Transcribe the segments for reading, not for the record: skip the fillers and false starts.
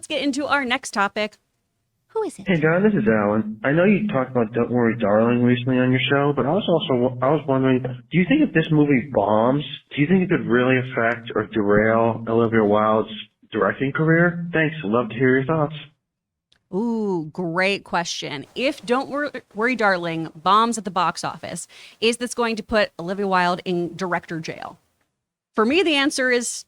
let's get into our next topic. Who is it? Hey, John, this is Alan. I know you talked about Don't Worry, Darling recently on your show, but I was wondering, do you think if this movie bombs, do you think it could really affect or derail Olivia Wilde's directing career? Thanks. I'd love to hear your thoughts. Ooh, great question. If Don't Worry, Darling bombs at the box office, is this going to put Olivia Wilde in director jail? For me, the answer is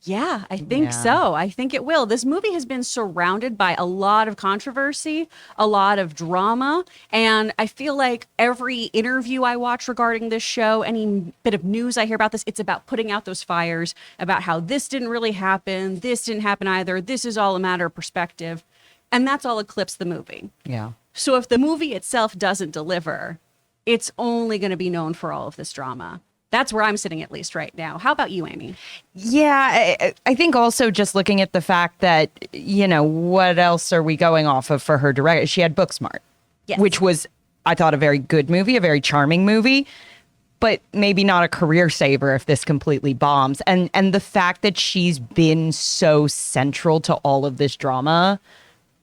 yeah, I think so. I think it will. This movie has been surrounded by a lot of controversy, a lot of drama, and I feel like every interview I watch regarding this show, any bit of news I hear about this, it's about putting out those fires, about how this didn't really happen, this didn't happen either, this is all a matter of perspective, and that's all eclipsed the movie. Yeah. So if the movie itself doesn't deliver, it's only going to be known for all of this drama. That's where I'm sitting, at least right now. How about you, Amy? Yeah, I think also just looking at the fact that, what else are we going off of for her director? She had Booksmart, Yes. which was, I thought, a very good movie, a very charming movie, but maybe not a career saver if this completely bombs. And the fact that she's been so central to all of this drama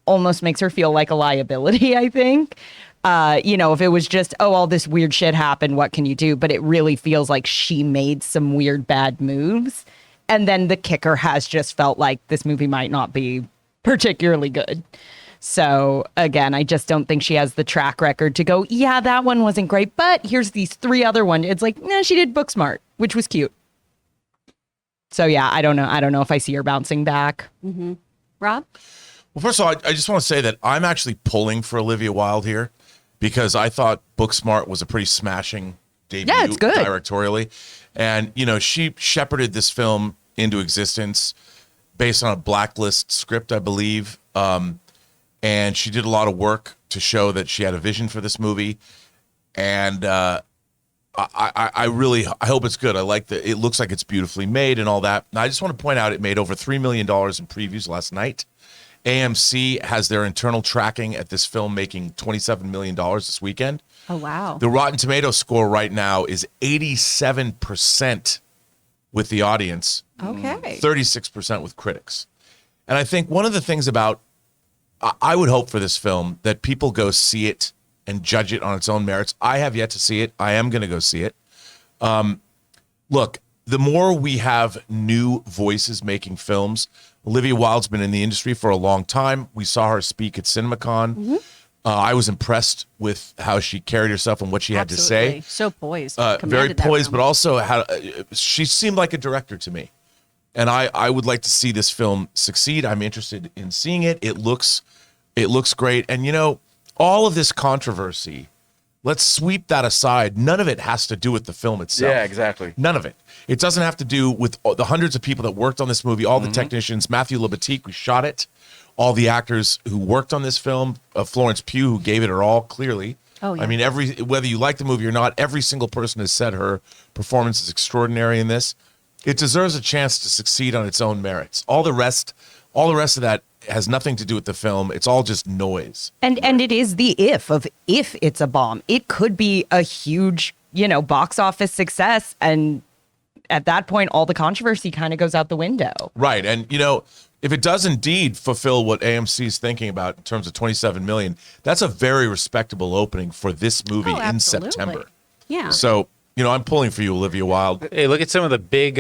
almost makes her feel like a liability, I think. If it was just, all this weird shit happened, what can you do? But it really feels like she made some weird, bad moves. And then the kicker has just felt like this movie might not be particularly good. So again, I just don't think she has the track record to go, yeah, that one wasn't great, but here's these 3 other ones. It's like, no, she did Booksmart, which was cute. So yeah, I don't know. I don't know if I see her bouncing back. Mm-hmm. Rob? Well, first of all, I just want to say that I'm actually pulling for Olivia Wilde here, because I thought Booksmart was a pretty smashing debut directorially. And, she shepherded this film into existence based on a Blacklist script, I believe. And she did a lot of work to show that she had a vision for this movie. And I hope it's good. I like it looks like it's beautifully made and all that. And I just want to point out it made over $3 million in previews last night. AMC has their internal tracking at this film making $27 million this weekend. Oh, wow. The Rotten Tomatoes score right now is 87% with the audience. Okay. 36% with critics. And I think one of the things I would hope for this film that people go see it and judge it on its own merits. I have yet to see it. I am going to go see it. Look, the more we have new voices making films, Olivia Wilde's been in the industry for a long time. We saw her speak at CinemaCon. Mm-hmm. I was impressed with how she carried herself and what she had to say. So poised. Very poised, but also she seemed like a director to me. And I would like to see this film succeed. I'm interested in seeing it. It looks great. And, all of this controversy, let's sweep that aside. None of it has to do with the film itself. Yeah, exactly. None of it. It doesn't have to do with the hundreds of people that worked on this movie, all the technicians, Matthew Libatique, who shot it, all the actors who worked on this film, Florence Pugh, who gave it her all, clearly. Oh, yeah. I mean, whether you like the movie or not, every single person has said her performance is extraordinary in this. It deserves a chance to succeed on its own merits. All the rest of that has nothing to do with the film. It's all just noise. And it is the if it's a bomb. It could be a huge, box office success. And at that point, all the controversy kind of goes out the window. Right. And, if it does indeed fulfill what AMC is thinking about in terms of 27 million, that's a very respectable opening for this movie in September. Yeah. So, I'm pulling for you, Olivia Wilde. Hey, look at some of the big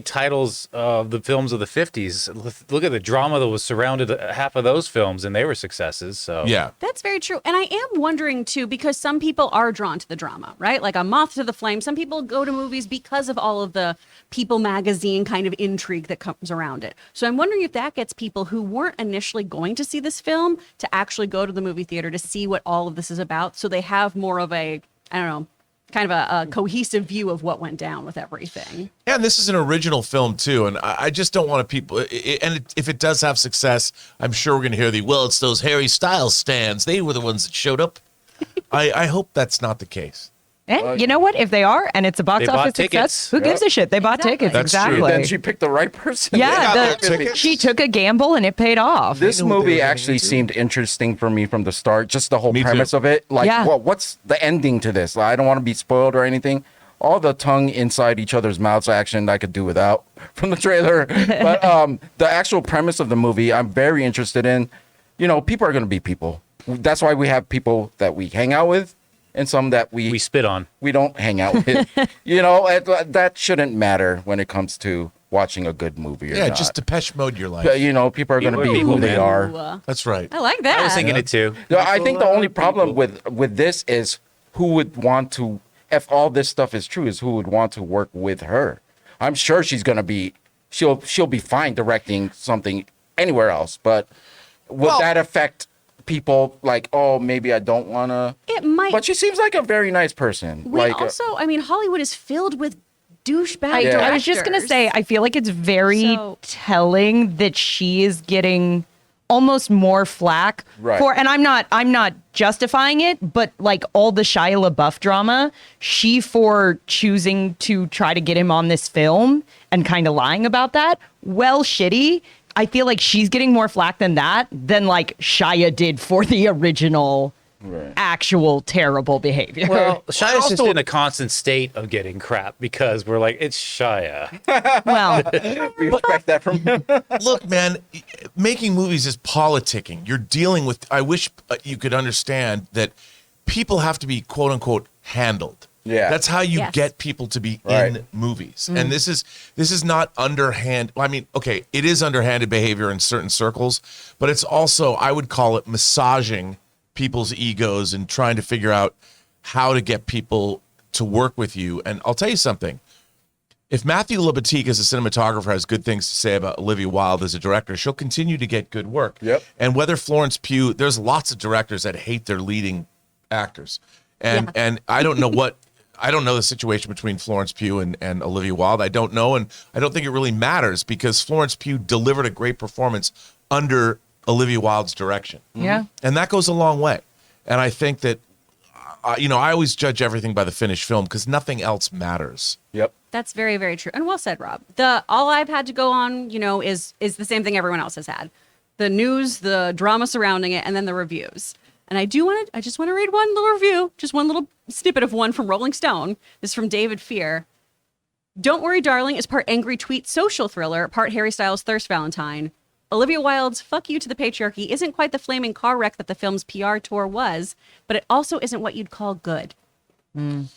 titles of the films of the 50s. Look at the drama that was surrounded half of those films, and they were successes. So yeah, that's very true. And I am wondering too, because some people are drawn to the drama, right? Like a moth to the flame. Some people go to movies because of all of the People magazine kind of intrigue that comes around it. So I'm wondering if that gets people who weren't initially going to see this film to actually go to the movie theater to see what all of this is about. So they have more of a, kind of a cohesive view of what went down with everything. And this is an original film too, and I just don't want if it does have success, I'm sure we're going to hear it's those Harry Styles stands. They were the ones that showed up. I hope that's not the case. And you know what? If they are, and it's a box office success, who gives a shit? They bought tickets. That's exactly. true. Then she picked the right person. Yeah, she took a gamble and it paid off. This movie actually seemed interesting for me from the start. Just the whole premise of it. Like, what's the ending to this? I don't want to be spoiled or anything. all the tongue inside each other's mouths action I could do without from the trailer. But the actual premise of the movie, I'm very interested in. You know, people are going to be people. That's why we have people that we hang out with and some that we spit on. We don't hang out with. You know, that shouldn't matter when it comes to watching a good movie or not. Just Depeche Mode your life. You know, people are going to be who they are. That's right. I like that. I was thinking it too. I think the only problem with this is who would want to, if all this stuff is true, is who would want to work with her. I'm sure she's going to be, she'll be fine directing something anywhere else, but will that affect people like, oh, maybe I don't want to? It might. But she seems like a very nice person. I mean, Hollywood is filled with douchebag I was just going to say, I feel like it's very telling that she is getting almost more flack for, and I'm not justifying it, but like all the Shia LaBeouf drama, she for choosing to try to get him on this film and kind of lying about that. Well, shitty. I feel like she's getting more flack than like Shia did for the original actual terrible behavior. Well, Shia's just in a constant state of getting crap because we're like, it's Shia. Well, we expect that from him. Look, man, making movies is politicking. You're dealing with, I wish you could understand that people have to be quote unquote handled. Yeah. That's how you get people to be in movies. And this is not underhand. I mean, okay, it is underhanded behavior in certain circles, but it's also, I would call it massaging people's egos and trying to figure out how to get people to work with you. And I'll tell you something. If Matthew Libatique as a cinematographer has good things to say about Olivia Wilde as a director, she'll continue to get good work. Yep. And whether Florence Pugh, there's lots of directors that hate their leading actors. And I don't know the situation between Florence Pugh and Olivia Wilde. I don't know, and I don't think it really matters because Florence Pugh delivered a great performance under Olivia Wilde's direction. Yeah. And that goes a long way. And I think that, I always judge everything by the finished film because nothing else matters. Yep. That's very, very true. And well said, Rob. All I've had to go on, is the same thing everyone else has had. The news, the drama surrounding it, and then the reviews. And I just want to read one little review, just one little snippet of one from Rolling Stone. This is from David Fear. Don't Worry, Darling is part angry tweet social thriller, part Harry Styles thirst valentine. Olivia Wilde's fuck you to the patriarchy isn't quite the flaming car wreck that the film's PR tour was, but it also isn't what you'd call good. And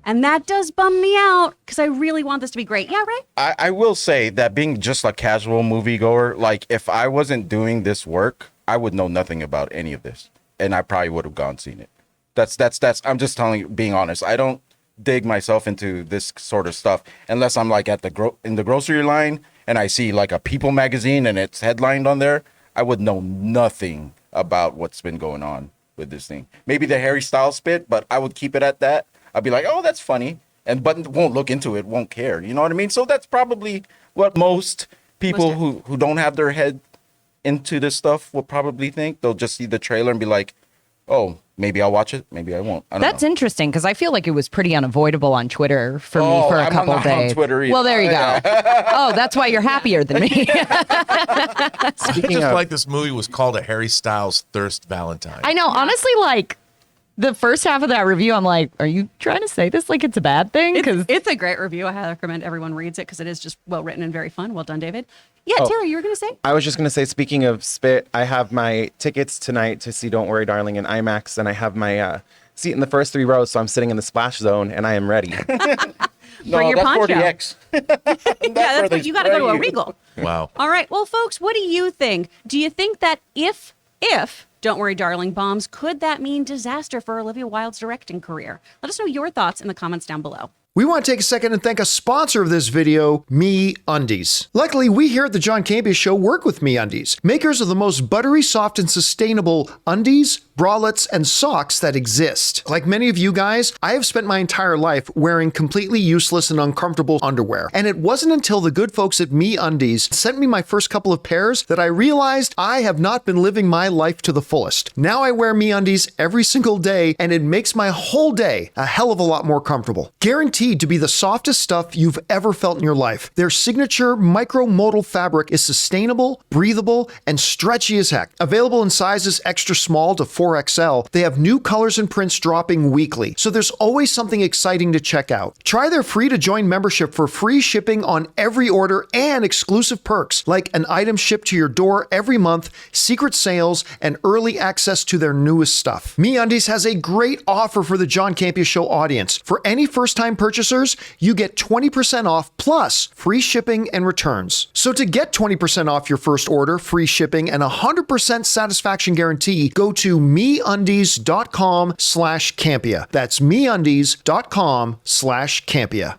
that does bum me out because I really want this to be great. Yeah, right? I will say that being just a casual moviegoer, like if I wasn't doing this work, I would know nothing about any of this. And I probably would have gone seen it. That's I'm just telling you, being honest. I don't dig myself into this sort of stuff unless I'm like at in the grocery line and I see like a People magazine and it's headlined on there. I would know nothing about what's been going on with this thing. Maybe the Harry Styles bit, but I would keep it at that. I'd be like, oh, that's funny. But won't look into it, won't care. You know what I mean? So that's probably what most people who don't have their head into this stuff will probably think. They'll just see the trailer and be like, oh, maybe I'll watch it, maybe I won't. That's interesting because I feel like it was pretty unavoidable on Twitter for me for a couple of days. On Twitter either. Well, there you go. Oh, that's why you're happier than me. I just like this movie was called a Harry Styles thirst valentine. I know, honestly, like the first half of that review, I'm like, are you trying to say this like it's a bad thing? Because It's a great review. I highly recommend everyone reads it because it is just well written and very fun. Well done, David. Yeah, Taylor, you were going to say? I was just going to say, speaking of spit, I have my tickets tonight to see Don't Worry, Darling in IMAX, and I have my seat in the first 3 rows, so I'm sitting in the splash zone, and I am ready. For your that's poncho. 4DX. That's what you got to go to a Regal. Wow. All right. Well, folks, what do you think? Do you think that if Don't Worry, Darling bombs, could that mean disaster for Olivia Wilde's directing career? Let us know your thoughts in the comments down below. We want to take a second and thank a sponsor of this video, MeUndies. Luckily, we here at the John Campea Show work with MeUndies, makers of the most buttery, soft, and sustainable undies, bralettes, and socks that exist. Like many of you guys, I have spent my entire life wearing completely useless and uncomfortable underwear. And it wasn't until the good folks at MeUndies sent me my first couple of pairs that I realized I have not been living my life to the fullest. Now I wear MeUndies every single day, and it makes my whole day a hell of a lot more comfortable. Guaranteed guaranteed to be the softest stuff you've ever felt in your life. Their signature micro-modal fabric is sustainable, breathable, and stretchy as heck. Available in sizes extra small to 4XL, they have new colors and prints dropping weekly, so there's always something exciting to check out. Try their free-to-join membership for free shipping on every order and exclusive perks, like an item shipped to your door every month, secret sales, and early access to their newest stuff. MeUndies has a great offer for the John Campea Show audience. For any first-time purchasers, you get 20% off plus free shipping and returns. So to get 20% off your first order, free shipping, and 100% satisfaction guarantee, go to MeUndies.com/Campea. That's MeUndies.com/Campea.